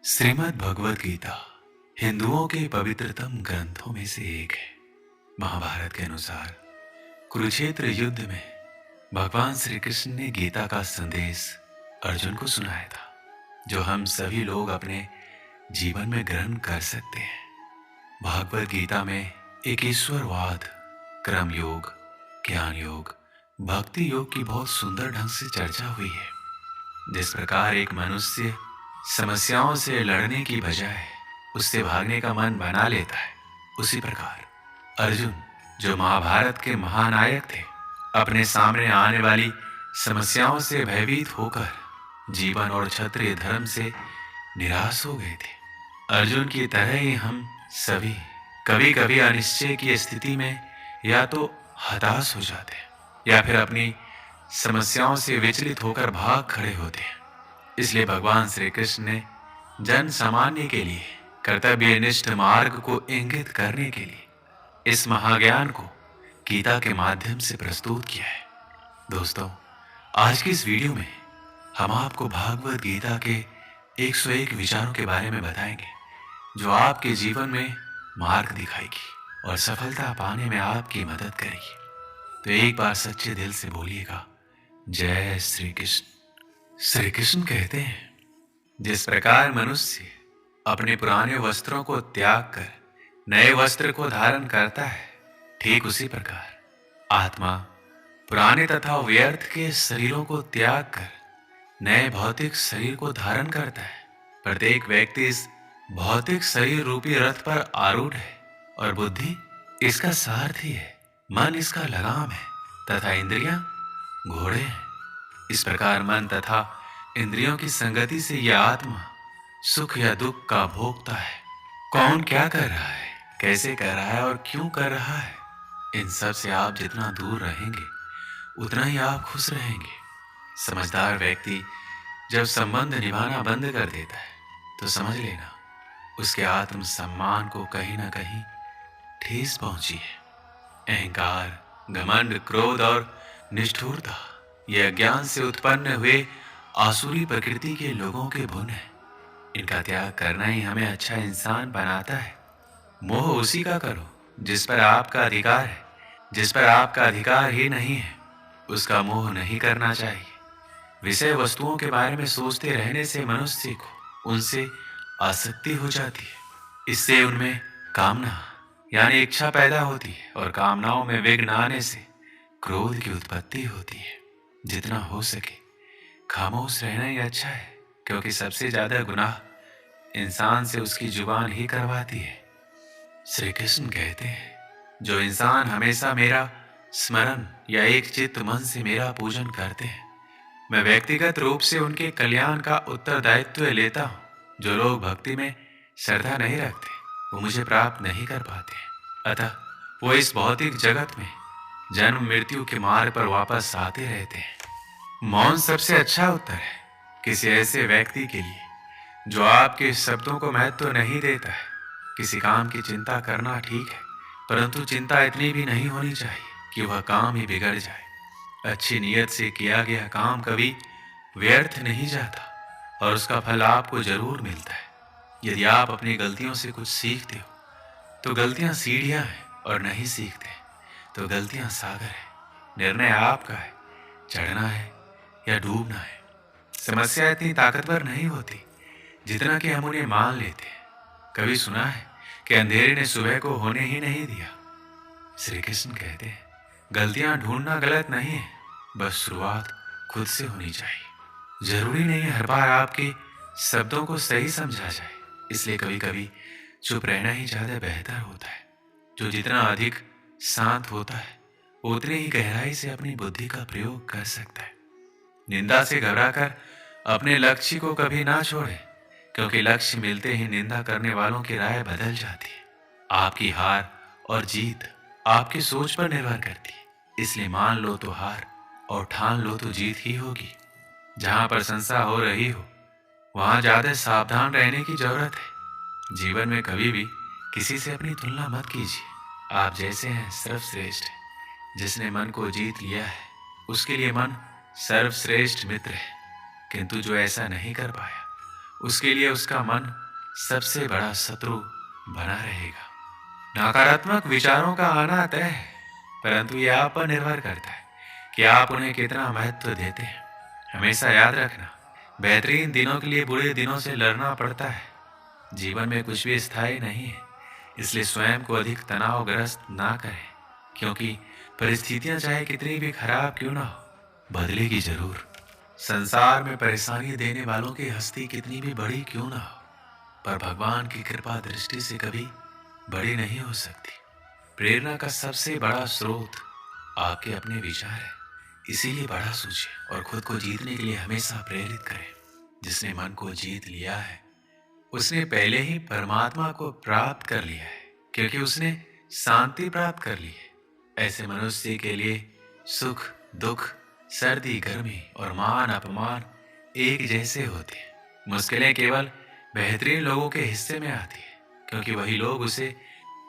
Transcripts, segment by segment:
श्रीमद् भगवत गीता हिंदुओं के पवित्रतम ग्रंथों में से एक है। महाभारत के अनुसार कुरुक्षेत्र युद्ध में भगवान श्री कृष्ण ने गीता का संदेश अर्जुन को सुनाया था, जो हम सभी लोग अपने जीवन में ग्रहण कर सकते हैं। भागवत गीता में एक ईश्वरवाद, कर्म योग, ज्ञान योग, भक्ति योग की बहुत सुंदर ढंग से चर्चा हुई है। जिस प्रकार एक मनुष्य समस्याओं से लड़ने की बजाय उससे भागने का मन बना लेता है, उसी प्रकार अर्जुन, जो महाभारत के महानायक थे, अपने सामने आने वाली समस्याओं से भयभीत होकर जीवन और क्षत्रिय धर्म से निराश हो गए थे। अर्जुन की तरह ही हम सभी कभी कभी अनिश्चय की स्थिति में या तो हताश हो जाते हैं या फिर अपनी समस्याओं से विचलित होकर भाग खड़े होते हैं। इसलिए भगवान श्री कृष्ण ने जन सामान्य के लिए कर्तव्यनिष्ठ मार्ग को इंगित करने के लिए इस महाज्ञान को गीता के माध्यम से प्रस्तुत किया है। दोस्तों, आज की इस वीडियो में हम आपको भागवत गीता के 101 विचारों के बारे में बताएंगे, जो आपके जीवन में मार्ग दिखाएगी और सफलता पाने में आपकी मदद करेगी। तो एक बार सच्चे दिल से बोलिएगा, जय श्री कृष्ण। श्री कृष्ण कहते हैं, जिस प्रकार मनुष्य अपने पुराने वस्त्रों को त्याग कर नए वस्त्र को धारण करता है, ठीक उसी प्रकार आत्मा पुराने तथा व्यर्थ के शरीरों को त्याग कर नए भौतिक शरीर को धारण करता है। प्रत्येक व्यक्ति इस भौतिक शरीर रूपी रथ पर आरूढ़ है और बुद्धि इसका सारथी है, मन इसका लगाम है तथा इंद्रियां घोड़े हैं। इस प्रकार मन तथा इंद्रियों की संगति से यह आत्मा सुख या दुख का भोगता है। कौन क्या कर रहा है, कैसे कर रहा है और क्यों कर रहा है, इन सब से आप जितना दूर रहेंगे उतना ही आप खुश रहेंगे। समझदार व्यक्ति जब संबंध निभाना बंद कर देता है तो समझ लेना उसके आत्म सम्मान को कहीं ना कहीं ठेस पहुंची है। अहंकार, घमंड, क्रोध और निष्ठुरता ये अज्ञान से उत्पन्न हुए आसुरी प्रकृति के लोगों के गुण हैं। इनका त्याग करना ही हमें अच्छा इंसान बनाता है। मोह उसी का करो जिस पर आपका अधिकार है। जिस पर आपका अधिकार ही नहीं है उसका मोह नहीं करना चाहिए। विषय वस्तुओं के बारे में सोचते रहने से मनुष्य को उनसे आसक्ति हो जाती है। इससे उनमें कामना यानी इच्छा पैदा होती है और कामनाओं में विघ्न आने से क्रोध की उत्पत्ति होती है। जितना हो सके खामोश रहना ही अच्छा है, क्योंकि सबसे ज्यादा गुनाह इंसान से उसकी जुबान ही करवाती है। श्री कृष्ण कहते हैं, जो इंसान हमेशा मेरा स्मरण या एक चित्त मन से मेरा पूजन करते हैं, मैं व्यक्तिगत रूप से उनके कल्याण का उत्तरदायित्व लेता हूँ। जो लोग भक्ति में श्रद्धा नहीं रखते वो मुझे प्राप्त नहीं कर पाते, अतः वो इस भौतिक जगत में जन्म मृत्यु के मार्ग पर वापस आते रहते हैं। मौन सबसे अच्छा उत्तर है किसी ऐसे व्यक्ति के लिए जो आपके शब्दों को महत्व नहीं देता है। किसी काम की चिंता करना ठीक है, परंतु चिंता इतनी भी नहीं होनी चाहिए कि वह काम ही बिगड़ जाए। अच्छी नीयत से किया गया काम कभी व्यर्थ नहीं जाता और उसका फल आपको जरूर मिलता है। यदि आप अपनी गलतियों से कुछ सीखते हो तो गलतियां सीढ़ियां हैं, और नहीं सीखते तो गलतियां सागर है। निर्णय आपका है, चढ़ना है या डूबना है। समस्या इतनी ताकतवर नहीं होती जितना कि हम उन्हें मान लेते हैं। कभी सुना है कि अंधेरे ने सुबह को होने ही नहीं दिया। श्री कृष्ण कहते हैं, गलतियां ढूंढना गलत नहीं है, बस शुरुआत खुद से होनी चाहिए। जरूरी नहीं है हर बार आपके शब्दों को सही समझा जाए, इसलिए कभी कभी चुप रहना ही ज्यादा बेहतर होता है। जो जितना अधिक शांत होता है उतनी ही गहराई से अपनी बुद्धि का प्रयोग कर सकता है। निंदा से घबराकर अपने लक्ष्य को कभी ना छोड़े, क्योंकि लक्ष्य मिलते ही निंदा करने वालों की राय बदल जाती है। आपकी हार और जीत आपकी सोच पर निर्भर करती है, इसलिए मान लो तो हार और ठान लो तो जीत ही होगी। जहां प्रशंसा हो रही हो वहां ज्यादा सावधान रहने की जरूरत है। जीवन में कभी भी किसी से अपनी तुलना मत कीजिए। आप जैसे हैं सर्वश्रेष्ठ है। जिसने मन को जीत लिया है उसके लिए मन सर्वश्रेष्ठ मित्र है, किंतु जो ऐसा नहीं कर पाया उसके लिए उसका मन सबसे बड़ा शत्रु बना रहेगा। नकारात्मक विचारों का आना तय है, परंतु यह आप पर निर्भर करता है कि आप उन्हें कितना महत्व देते हैं। हमेशा याद रखना, बेहतरीन दिनों के लिए बुरे दिनों से लड़ना पड़ता है। जीवन में कुछ भी स्थायी नहीं है, इसलिए स्वयं को अधिक तनावग्रस्त ना करें, क्योंकि परिस्थितियां चाहे कितनी भी खराब क्यों ना हो, बदलेगी जरूर। संसार में परेशानी देने वालों की हस्ती कितनी भी बड़ी क्यों ना हो, पर भगवान की कृपा दृष्टि से कभी बड़ी नहीं हो सकती। प्रेरणा का सबसे बड़ा स्रोत आपके अपने विचार है, इसीलिए बड़ा सोचें और खुद को जीतने के लिए हमेशा प्रेरित करें। जिसने मन को जीत लिया है उसने पहले ही परमात्मा को प्राप्त कर लिया है, क्योंकि उसने शांति प्राप्त कर ली है। ऐसे मनुष्य के लिए सुख दुख, सर्दी गर्मी और मान अपमान एक जैसे होते हैं। मुश्किलें केवल बेहतरीन लोगों के हिस्से में आती है, क्योंकि वही लोग उसे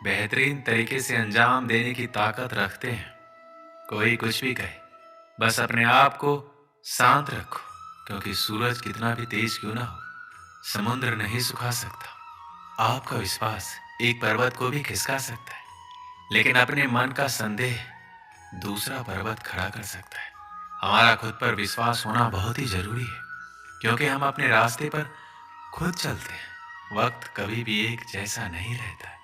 बेहतरीन तरीके से अंजाम देने की ताकत रखते हैं। कोई कुछ भी कहे, बस अपने आप को शांत रखो, क्योंकि सूरज कितना भी तेज क्यों ना हो, समुद्र नहीं सुखा सकता। आपका विश्वास एक पर्वत को भी खिसका सकता है, लेकिन अपने मन का संदेह दूसरा पर्वत खड़ा कर सकता है। हमारा खुद पर विश्वास होना बहुत ही जरूरी है, क्योंकि हम अपने रास्ते पर खुद चलते हैं। वक्त कभी भी एक जैसा नहीं रहता है।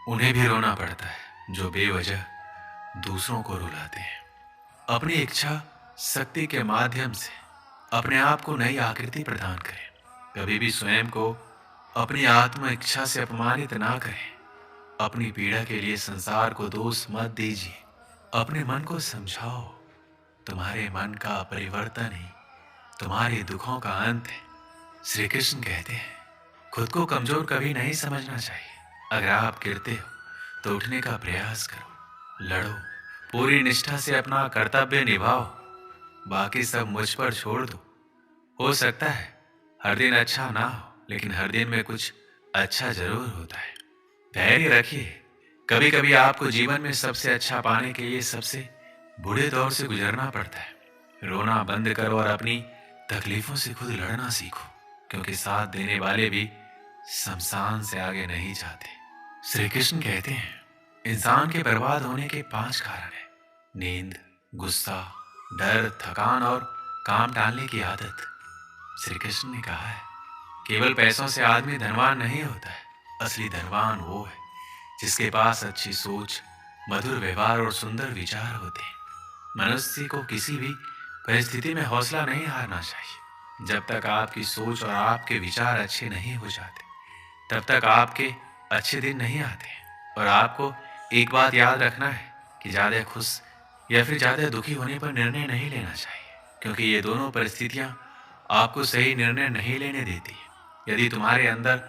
उन्हें भी रोना पड़ता है जो बेवजह दूसरों को रुलाते हैं। अपनी इच्छा शक्ति के माध्यम से अपने आप को नई आकृति प्रदान करें। कभी भी स्वयं को अपनी आत्म इच्छा से अपमानित ना करें। अपनी पीड़ा के लिए संसार को दोष मत दीजिए। अपने मन को समझाओ, तुम्हारे मन का परिवर्तन ही तुम्हारे दुखों का अंत है। श्री कृष्ण कहते हैं, खुद को कमजोर कभी नहीं समझना चाहिए। अगर आप गिरते हो तो उठने का प्रयास करो, लड़ो, पूरी निष्ठा से अपना कर्तव्य निभाओ, बाकी सब मुझ पर छोड़ दो। हो सकता है हर दिन अच्छा ना हो, लेकिन हर दिन में कुछ अच्छा जरूर होता है। धैर्य रखिए, कभी कभी आपको जीवन में सबसे अच्छा पाने के लिए सबसे बुरे दौर से गुजरना पड़ता है। रोना बंद करो और अपनी तकलीफों से खुद लड़ना सीखो, क्योंकि साथ देने वाले भी शमशान से आगे नहीं जाते। श्री कृष्ण कहते हैं, इंसान के बर्बाद होने के 5 कारण हैं: नींद, गुस्सा, डर, थकान और काम टालने की आदत। श्री कृष्ण ने कहा है, केवल पैसों से आदमी धनवान नहीं होता है। असली धनवान वो है जिसके पास अच्छी सोच, मधुर व्यवहार और सुंदर विचार होते हैं। मनुष्य को किसी भी परिस्थिति में हौसला नहीं हारना चाहिए। जब तक आपकी सोच और आपके विचार अच्छे नहीं हो जाते, तब तक आपके अच्छे दिन नहीं आते। और आपको एक बात याद रखना है कि ज्यादा खुश या फिर ज्यादा दुखी होने पर निर्णय नहीं लेना चाहिए, क्योंकि ये दोनों परिस्थितियां आपको सही निर्णय नहीं लेने देती। यदि तुम्हारे अंदर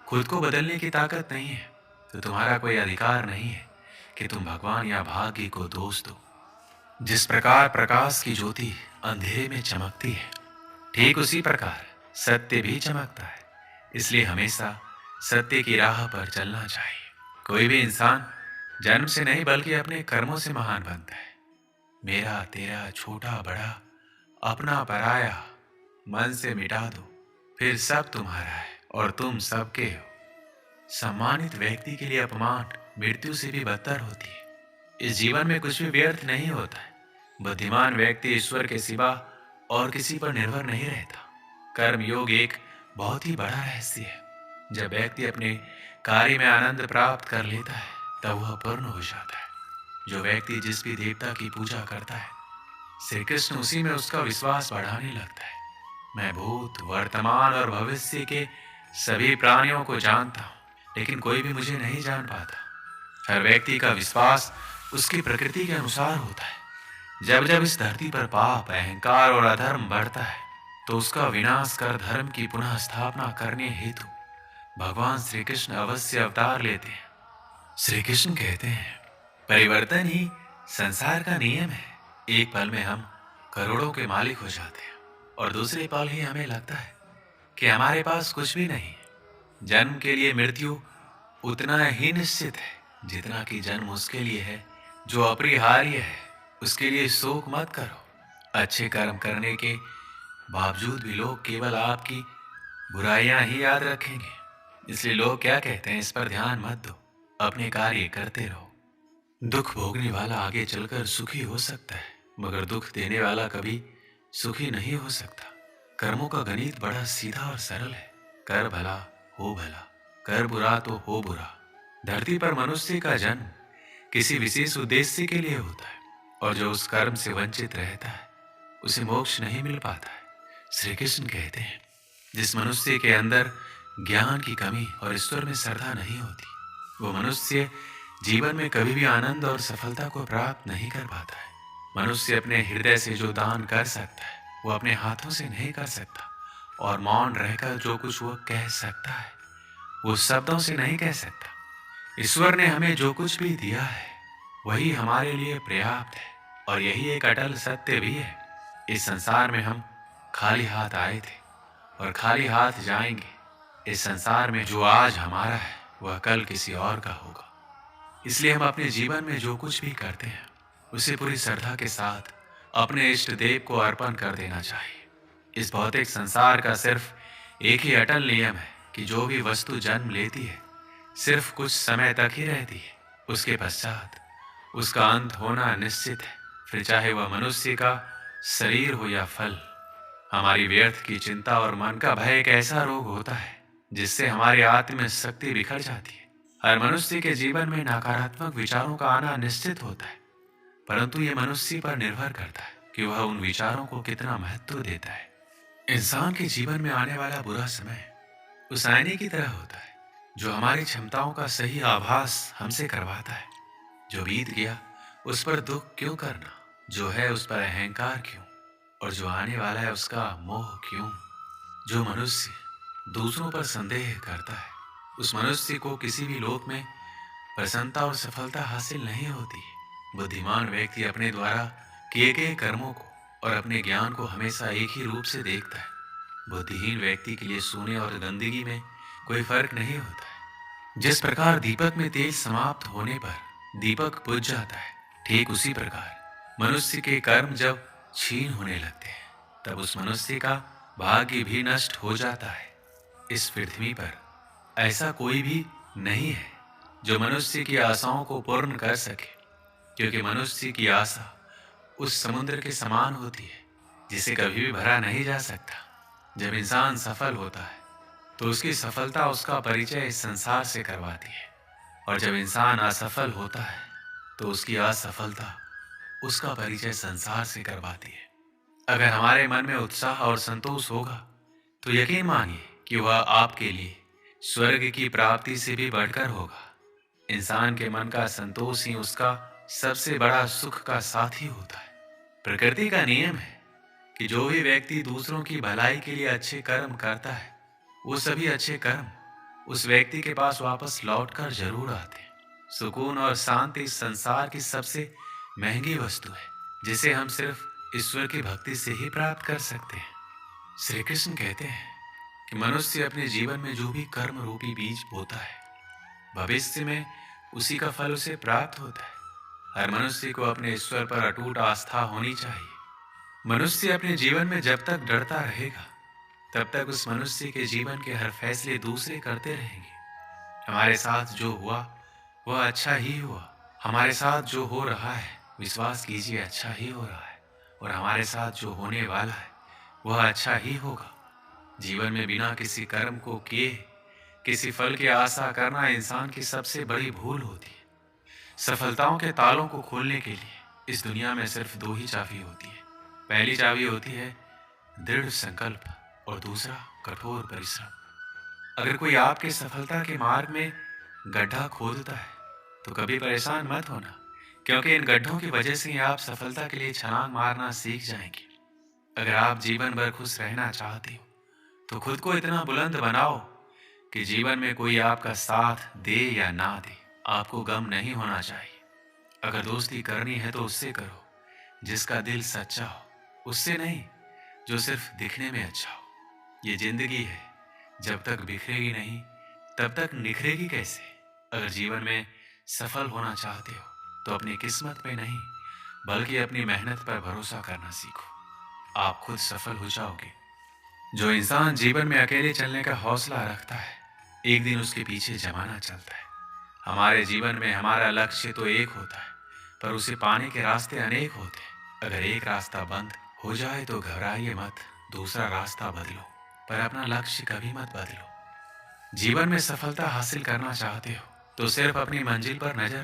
खुद को बदलने की ताकत नहीं है, तो तुम्हारा कोई अधिकार नहीं है कि तुम भगवान या भाग्य को दोष दो। जिस प्रकार प्रकाश की ज्योति अंधेरे में चमकती है, ठीक उसी प्रकार सत्य भी चमकता है। इसलिए हमेशा सत्य की राह पर चलना चाहिए। कोई भी इंसान जन्म से नहीं बल्कि अपने कर्मों से महान बनता है। मेरा तेरा छोटा बड़ा अपना पराया मन से मिटा दो, फिर सब तुम्हारा है और तुम सबके हो। सम्मानित व्यक्ति के लिए अपमान मृत्यु से भी बदतर होती है। इस जीवन में कुछ भी व्यर्थ नहीं होता है। बुद्धिमान व्यक्ति ईश्वर के सिवा और किसी पर निर्भर नहीं रहता। कर्म योग एक बहुत ही बड़ा रहस्य है। जब व्यक्ति अपने कार्य में आनंद प्राप्त कर लेता है, तब वह पूर्ण हो जाता है। जो व्यक्ति जिस भी देवता की पूजा करता है, श्री कृष्ण उसी में उसका विश्वास बढ़ाने लगता है। मैं भूत, वर्तमान और भविष्य के सभी प्राणियों को जानता हूँ, लेकिन कोई भी मुझे नहीं जान पाता। हर व्यक्ति का विश्वास उसकी प्रकृति के अनुसार होता है। जब जब इस धरती पर पाप, अहंकार और अधर्म बढ़ता है, तो उसका विनाश कर धर्म की पुनः स्थापना करने हेतु भगवान श्री कृष्ण अवश्य अवतार लेते हैं। श्री कृष्ण कहते हैं, परिवर्तन ही संसार का नियम है। एक पल में हम करोड़ों के मालिक हो जाते हैं और दूसरे पल ही हमें लगता है कि हमारे पास कुछ भी नहीं है। जन्म के लिए मृत्यु उतना ही निश्चित है जितना कि जन्म उसके लिए है जो अपरिहार्य है। उसके लिए शोक मत करो। अच्छे कर्म करने के बावजूद भी लोग केवल आपकी बुराइयां ही याद रखेंगे। इसलिए लोग क्या कहते हैं इस पर ध्यान मत दो, अपने कार्य करते रहो। दुख भोगने वाला आगे चलकर सुखी हो सकता है, मगर दुख देने वाला कभी सुखी नहीं हो सकता। कर्मों का गणित बड़ा सीधा और सरल है। कर भला हो भला, कर बुरा तो हो बुरा। धरती पर मनुष्य का जन्म किसी विशेष उद्देश्य के लिए होता है, और जो उस कर्म से वंचित रहता है उसे मोक्ष नहीं मिल पाता है। श्री कृष्ण कहते हैं, जिस मनुष्य के अंदर ज्ञान की कमी और ईश्वर में श्रद्धा नहीं होती, वो मनुष्य जीवन में कभी भी आनंद और सफलता को प्राप्त नहीं कर पाता है। मनुष्य अपने हृदय से जो दान कर सकता है वो अपने हाथों से नहीं कर सकता, और मौन रहकर जो कुछ वो कह सकता है वो शब्दों से नहीं कह सकता। ईश्वर ने हमें जो कुछ भी दिया है वही हमारे लिए पर्याप्त है, और यही एक अटल सत्य भी है। इस संसार में हम खाली हाथ आए थे और खाली हाथ जाएंगे। इस संसार में जो आज हमारा है वह कल किसी और का होगा। इसलिए हम अपने जीवन में जो कुछ भी करते हैं उसे पूरी श्रद्धा के साथ अपने इष्ट देव को अर्पण कर देना चाहिए। इस भौतिक संसार का सिर्फ एक ही अटल नियम है कि जो भी वस्तु जन्म लेती है सिर्फ कुछ समय तक ही रहती है, उसके पश्चात उसका अंत होना निश्चित है। फिर चाहे वह मनुष्य का शरीर हो या फल। हमारी व्यर्थ की चिंता और मन का भय एक ऐसा रोग होता है जिससे हमारी आत्म शक्ति बिखर जाती है। हर मनुष्य के जीवन में नकारात्मक विचारों का आना निश्चित होता है, परंतु ये मनुष्य पर निर्भर करता है कि वह उन विचारों को कितना महत्व देता है। इंसान के जीवन में आने वाला बुरा समय उस आईने की तरह होता है जो हमारी क्षमताओं का सही आभास हमसे करवाता है। जो बीत गया उस पर दुख क्यों करना, जो है उस पर अहंकार क्यों, और जो आने वाला है उसका मोह क्यों। जो मनुष्य दूसरों पर संदेह करता है उस मनुष्य को किसी भी लोक में प्रसन्नता और सफलता हासिल नहीं होती। बुद्धिमान व्यक्ति अपने द्वारा किए गए कर्मों को और अपने ज्ञान को हमेशा एक ही रूप से देखता है। बुद्धिहीन व्यक्ति के लिए सोने और गंदगी में कोई फर्क नहीं होता है। जिस प्रकार दीपक में तेल समाप्त होने पर दीपक बुझ जाता है, ठीक उसी प्रकार मनुष्य के कर्म जब क्षीण होने लगते हैं तब उस मनुष्य का भाग्य भी नष्ट हो जाता है। इस पृथ्वी पर ऐसा कोई भी नहीं है जो मनुष्य की आशाओं को पूर्ण कर सके, क्योंकि मनुष्य की आशा उस समुद्र के समान होती है जिसे कभी भी भरा नहीं जा सकता। जब इंसान सफल होता है तो उसकी सफलता उसका परिचय इस संसार से करवाती है, और जब इंसान असफल होता है तो उसकी असफलता उसका परिचय संसार से करवाती है। अगर हमारे मन में उत्साह और संतोष होगा तो यकीन मानिए कि वह आपके लिए स्वर्ग की प्राप्ति से भी बढ़कर होगा। इंसान के मन का संतोष ही उसका सबसे बड़ा सुख का साथी होता है। प्रकृति का नियम है कि जो भी व्यक्ति दूसरों की भलाई के लिए अच्छे कर्म करता है वो सभी अच्छे कर्म उस व्यक्ति के पास वापस लौटकर जरूर आते हैं। सुकून और शांति इस संसार की सबसे महंगी वस्तु है जिसे हम सिर्फ ईश्वर की भक्ति से ही प्राप्त कर सकते हैं। श्री कृष्ण कहते हैं कि मनुष्य अपने जीवन में जो भी कर्म रूपी बीज बोता है भविष्य में उसी का फल उसे प्राप्त होता है। हर मनुष्य को अपने ईश्वर पर अटूट आस्था होनी चाहिए। मनुष्य अपने जीवन में जब तक डरता रहेगा तब तक उस मनुष्य के जीवन के हर फैसले दूसरे करते रहेंगे। हमारे साथ जो हुआ वह अच्छा ही हुआ। हमारे साथ जो हो रहा है विश्वास कीजिए अच्छा ही हो रहा है, और हमारे साथ जो होने वाला है वह अच्छा ही होगा। जीवन में बिना किसी कर्म को किए किसी फल की आशा करना इंसान की सबसे बड़ी भूल होती है। सफलताओं के तालों को खोलने के लिए इस दुनिया में सिर्फ दो ही चाबी होती है। पहली चाबी होती है दृढ़ संकल्प, और दूसरा कठोर परिश्रम। अगर कोई आपके सफलता के मार्ग में गड्ढा खोदता है तो कभी परेशान मत होना, क्योंकि इन गड्ढों की वजह से ही आप सफलता के लिए छलांग मारना सीख जाएंगे। अगर आप जीवन भर खुश रहना चाहते हो तो खुद को इतना बुलंद बनाओ कि जीवन में कोई आपका साथ दे या ना दे आपको गम नहीं होना चाहिए। अगर दोस्ती करनी है तो उससे करो जिसका दिल सच्चा हो, उससे नहीं जो सिर्फ दिखने में अच्छा हो। ये जिंदगी है, जब तक बिखरेगी नहीं तब तक निखरेगी कैसे। अगर जीवन में सफल होना चाहते हो तो अपनी किस्मत पे नहीं बल्कि अपनी मेहनत पर भरोसा करना सीखो। आप खुद सफल हो जाओगे। जो इंसान जीवन में अकेले चलने का हौसला रखता है, एक दिन उसके पीछे जमाना चलता है। हमारे जीवन में हमारा लक्ष्य तो एक होता है, पर उसे पाने के रास्ते अनेक होते हैं। अगर एक रास्ता बंद हो जाए तो घबराइए मत, दूसरा रास्ता बदलो, पर अपना लक्ष्य कभी मत बदलो। जीवन में सफलता हासिल करना चाहते हो तो सिर्फ अपनी मंजिल पर नजर